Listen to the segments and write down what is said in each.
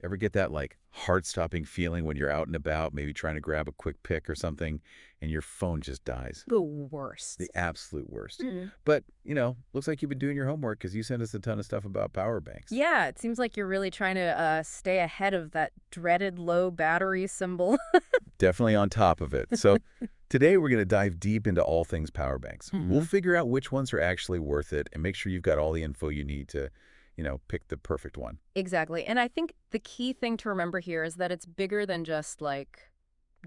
Ever get that like heart-stopping feeling when you're out and about, maybe trying to grab a quick pic or something, and your phone just dies? The The worst. absolute worst. Mm. But, looks like you've been doing your homework because you sent us a ton of stuff about power banks. Yeah, it seems like you're really trying to stay ahead of that dreaded low battery symbol. Definitely on top of it. So today we're going to dive deep into all things power banks. We'll Hmm. figure out which ones are actually worth it and make sure you've got all the info you need to, pick the perfect one. Exactly. And I think the key thing to remember here is that it's bigger than just like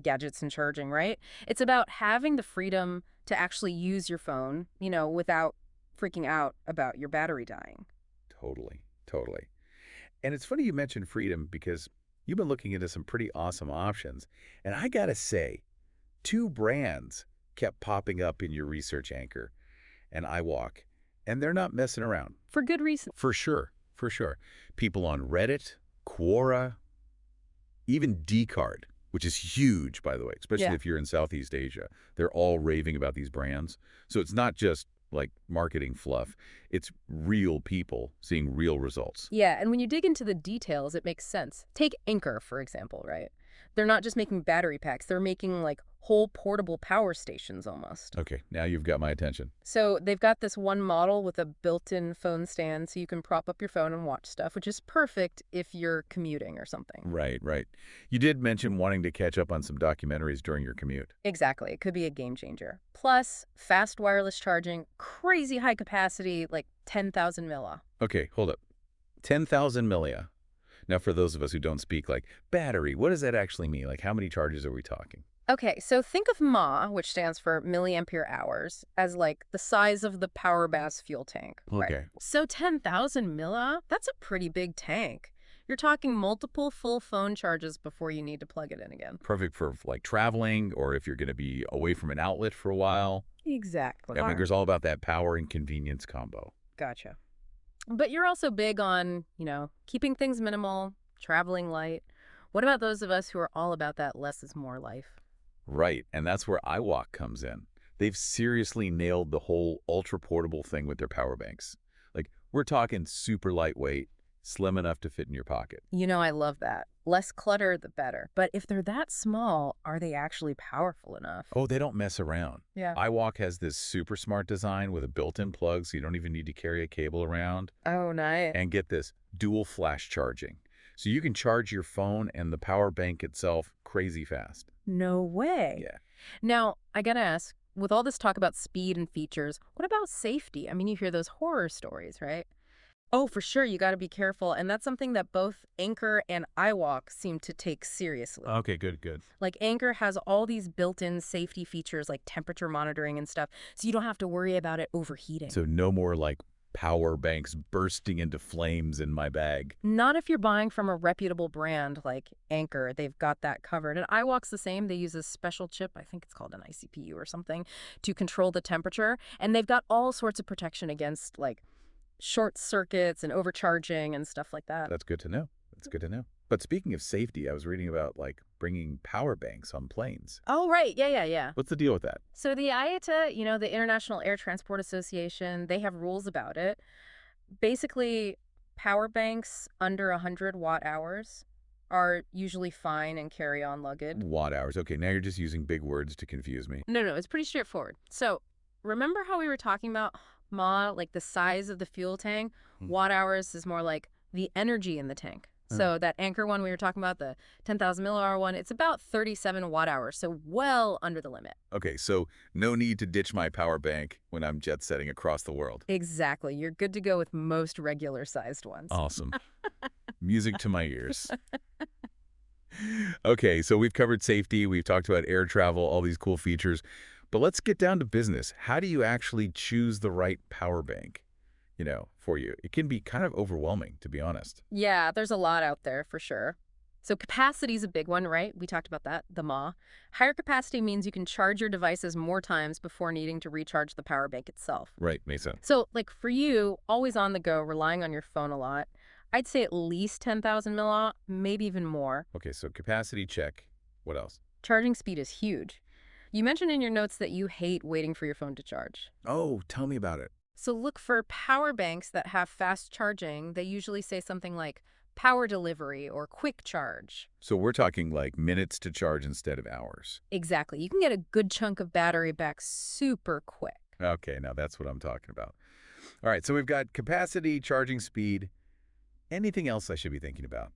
gadgets and charging, right? It's about having the freedom to actually use your phone, without freaking out about your battery dying. Totally, totally. And it's funny you mentioned freedom because you've been looking into some pretty awesome options. And I got to say, two brands kept popping up in your research Anchor and iWALK, and they're not messing around. For good reason. For sure, for sure. People on Reddit, Quora, even Dcard, which is huge, by the way, especially Yeah. if you're in Southeast Asia. They're all raving about these brands. So it's not just like marketing fluff. It's real people seeing real results. Yeah, and when you dig into the details, it makes sense. Take Anker, for example, right? They're not just making battery packs, they're making like whole portable power stations almost. Okay, now you've got my attention. So they've got this one model with a built-in phone stand so you can prop up your phone and watch stuff, which is perfect if you're commuting or something. Right, right. You did mention wanting to catch up on some documentaries during your commute. Exactly. It could be a game changer. Plus, fast wireless charging, crazy high capacity, like 10,000 milli. Okay, hold up. 10,000 millia. Now, for those of us who don't speak like battery, what does that actually mean? Like, how many charges are we talking? Okay, so think of mAh, which stands for milliampere hours, as like the size of the power bath's fuel tank. Right. Okay. So 10,000 milli, that's a pretty big tank. You're talking multiple full phone charges before you need to plug it in again. Perfect for like traveling or if you're going to be away from an outlet for a while. Exactly. Yeah, Anker's all about that power and convenience combo. Gotcha. But you're also big on, keeping things minimal, traveling light. What about those of us who are all about that less is more life? Right, and that's where iWalk comes in. They've seriously nailed the whole ultra-portable thing with their power banks. Like, we're talking super lightweight, slim enough to fit in your pocket. I love that. Less clutter, the better. But if they're that small, are they actually powerful enough? Oh, they don't mess around. Yeah. iWalk has this super smart design with a built-in plug so you don't even need to carry a cable around. Oh, nice. And get this, dual flash charging. So you can charge your phone and the power bank itself crazy fast. No way. Yeah. Now, I gotta ask, with all this talk about speed and features, what about safety? I mean, you hear those horror stories, right? Oh, for sure, you gotta be careful. And that's something that both Anker and iWalk seem to take seriously. Okay, good, good. Like Anker has all these built-in safety features like temperature monitoring and stuff, so you don't have to worry about it overheating. So no more like power banks bursting into flames in my bag. Not if you're buying from a reputable brand like Anker. They've got that covered. And iWalk's the same. They use a special chip, I think it's called an ICPU or something, to control the temperature. And they've got all sorts of protection against like short circuits and overcharging and stuff like that. That's good to know. That's good to know. But speaking of safety, I was reading about like bringing power banks on planes. Oh, right. Yeah. What's the deal with that? So the IATA, the International Air Transport Association, they have rules about it. Basically, power banks under 100 watt hours are usually fine and carry on luggage. Watt hours. Okay, now you're just using big words to confuse me. No, it's pretty straightforward. So remember how we were talking about mAh, like the size of the fuel tank? Hmm. Watt hours is more like the energy in the tank. So that Anker one we were talking about, the 10,000 millihour one, it's about 37 watt hours, so well under the limit. Okay, so no need to ditch my power bank when I'm jet setting across the world. Exactly. You're good to go with most regular-sized ones. Awesome. Music to my ears. Okay, so we've covered safety, we've talked about air travel, all these cool features, but let's get down to business. How do you actually choose the right power bank, for you? It can be kind of overwhelming, to be honest. Yeah, there's a lot out there for sure. So capacity is a big one, right? We talked about that, the mAh. Higher capacity means you can charge your devices more times before needing to recharge the power bank itself. Right, makes sense. So, like for you, always on the go, relying on your phone a lot, I'd say at least 10,000 milliamp, maybe even more. Okay, so capacity check. What else? Charging speed is huge. You mentioned in your notes that you hate waiting for your phone to charge. Oh, tell me about it. So look for power banks that have fast charging. They usually say something like power delivery or quick charge. So we're talking like minutes to charge instead of hours. Exactly. You can get a good chunk of battery back super quick. Okay, now that's what I'm talking about. All right, so we've got capacity, charging speed. Anything else I should be thinking about?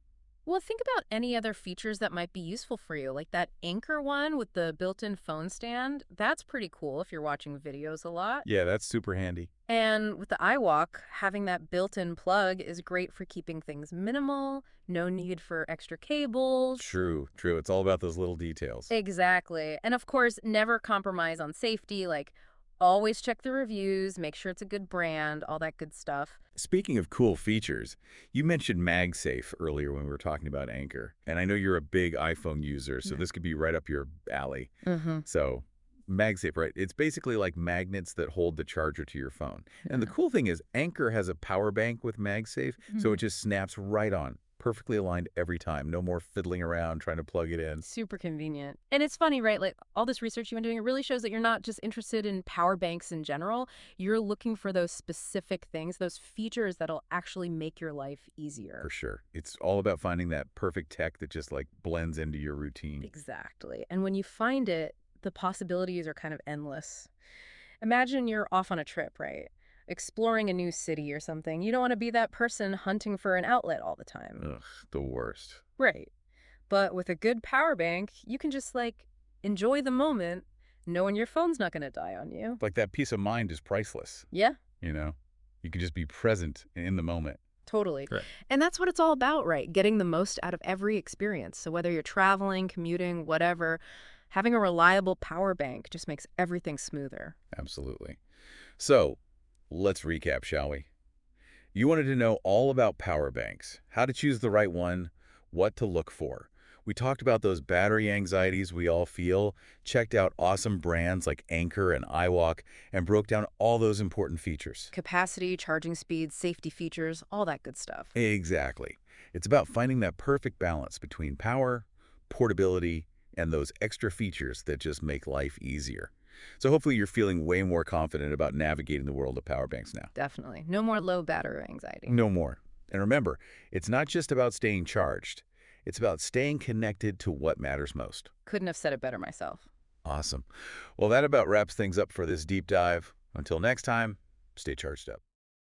Well, think about any other features that might be useful for you, like that Anker one with the built-in phone stand. That's pretty cool if you're watching videos a lot. Yeah, that's super handy. And with the iWALK, having that built-in plug is great for keeping things minimal, no need for extra cables. True, true. It's all about those little details. Exactly. And of course, never compromise on safety, like always check the reviews, make sure it's a good brand, all that good stuff. Speaking of cool features, you mentioned MagSafe earlier when we were talking about Anker. And I know you're a big iPhone user, so Yeah. this could be right up your alley. Mm-hmm. So MagSafe, right? It's basically like magnets that hold the charger to your phone. And the cool thing is Anker has a power bank with MagSafe, so it just snaps right on, perfectly aligned every time. No more fiddling around trying to plug it in. Super convenient. And it's funny, right? Like all this research you've been doing, it really shows that you're not just interested in power banks in general. You're looking for those specific things, those features that'll actually make your life easier. For sure. It's all about finding that perfect tech that just like blends into your routine. Exactly. And when you find it, the possibilities are kind of endless. Imagine you're off on a trip, right? Exploring a new city or something. You don't want to be that person hunting for an outlet all the time. Ugh, the worst. Right. But with a good power bank, you can just like enjoy the moment, knowing your phone's not going to die on you. Like that peace of mind is priceless, Yeah, you know? You can just be present in the moment. totally. Correct. And that's what it's all about, right? Getting the most out of every experience. So whether you're traveling, commuting, whatever, having a reliable power bank just makes everything smoother. Absolutely. So let's recap, shall we? You wanted to know all about power banks, how to choose the right one, what to look for. We talked about those battery anxieties we all feel, checked out awesome brands like Anker and iWalk, and broke down all those important features. Capacity, charging speed, safety features, all that good stuff. Exactly. It's about finding that perfect balance between power, portability, and those extra features that just make life easier. So hopefully you're feeling way more confident about navigating the world of power banks now. Definitely. No more low battery anxiety. No more. And remember, it's not just about staying charged. It's about staying connected to what matters most. Couldn't have said it better myself. Awesome. Well, that about wraps things up for this deep dive. Until next time, stay charged up.